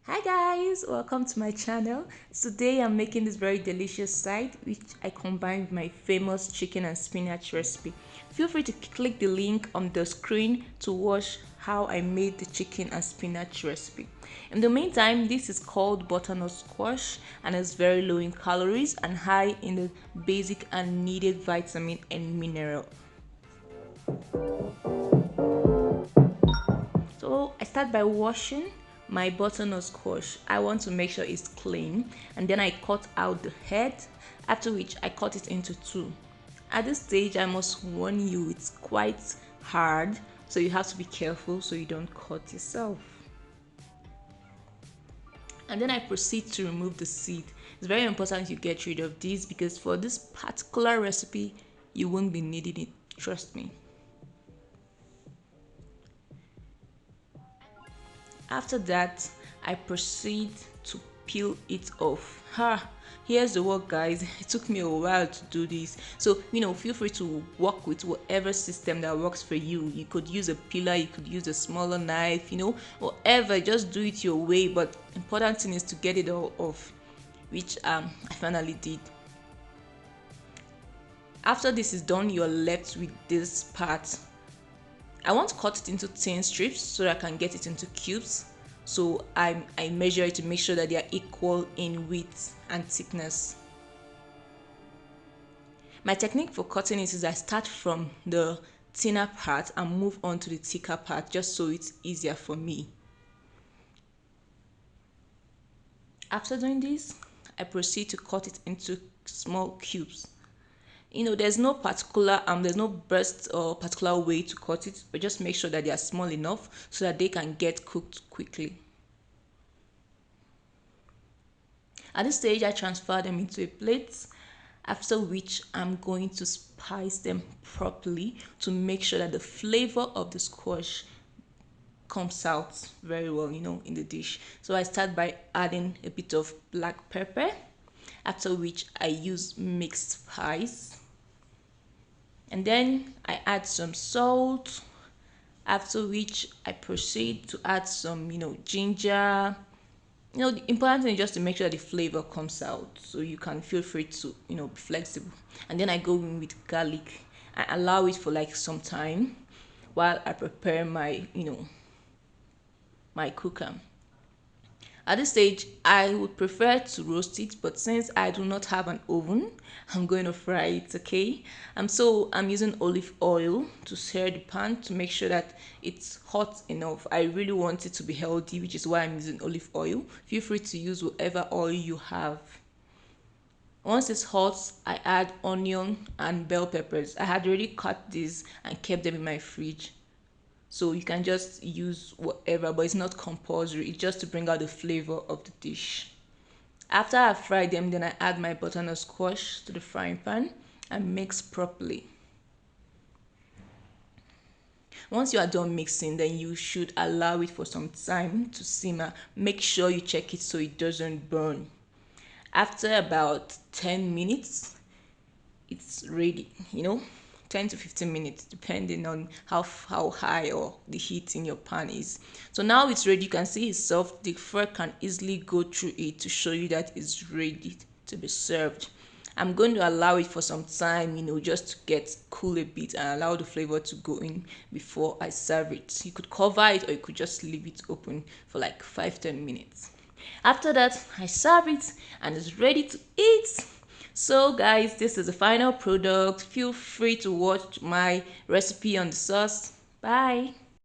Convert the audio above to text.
Hi guys, welcome to my channel. Today I'm making this very delicious side which I combine with my famous chicken and spinach recipe. Feel free to click the link on the screen to watch how I made the chicken and spinach recipe. In the meantime, this is called butternut squash and it's very low in calories and high in the basic and needed vitamin and mineral. So I start by washing my butternut squash. I want to make sure it's clean, and then I cut out the head, after which I cut it into two. At this stage, I must warn you, it's quite hard, so you have to be careful so you don't cut yourself. And then I proceed to remove the seed. It's very important you get rid of these because for this particular recipe, you won't be needing it, trust me. After that, I proceed to peel it off. Here's the work, guys. It took me a while to do this, so feel free to work with whatever system that works for you. You could use a peeler, you could use a smaller knife, whatever. Just do it your way, but important thing is to get it all off, which I finally did. After this is done, you're left with this part. I want to cut it into thin strips so that I can get it into cubes. So I measure it to make sure that they are equal in width and thickness. My technique for cutting it is I start from the thinner part and move on to the thicker part just so it's easier for me. After doing this, I proceed to cut it into small cubes. There's no best or particular way to cut it, but just make sure that they are small enough so that they can get cooked quickly. At this stage, I transfer them into a plate, after which I'm going to spice them properly to make sure that the flavor of the squash comes out very well, in the dish. So I start by adding a bit of black pepper, after which I use mixed spice. And then I add some salt, after which I proceed to add some, ginger. The important thing is just to make sure the flavor comes out, so you can feel free to, be flexible. And then I go in with garlic. I allow it for like some time while I prepare my, my cooker. At this stage, I would prefer to roast it, but since I do not have an oven, I'm going to fry it, okay? So I'm using olive oil to sear the pan to make sure that it's hot enough. I really want it to be healthy, which is why I'm using olive oil. Feel free to use whatever oil you have. Once it's hot, I add onion and bell peppers. I had already cut these and kept them in my fridge. So you can just use whatever, but it's not compulsory. It's just to bring out the flavor of the dish. After I fry them, then I add my butternut squash to the frying pan and mix properly. Once you are done mixing, then you should allow it for some time to simmer. Make sure you check it so it doesn't burn. After about 10 minutes, it's ready, 10 to 15 minutes depending on how high or the heat in your pan is. So now it's ready. You can see it's soft. The fork can easily go through it to show you that it's ready to be served. I'm going to allow it for some time, just to get cool a bit and allow the flavor to go in before I serve it. You could cover it or you could just leave it open for like 5-10 minutes. After that, I serve it and it's ready to eat. So guys, this is the final product. Feel free to watch my recipe on the sauce. Bye.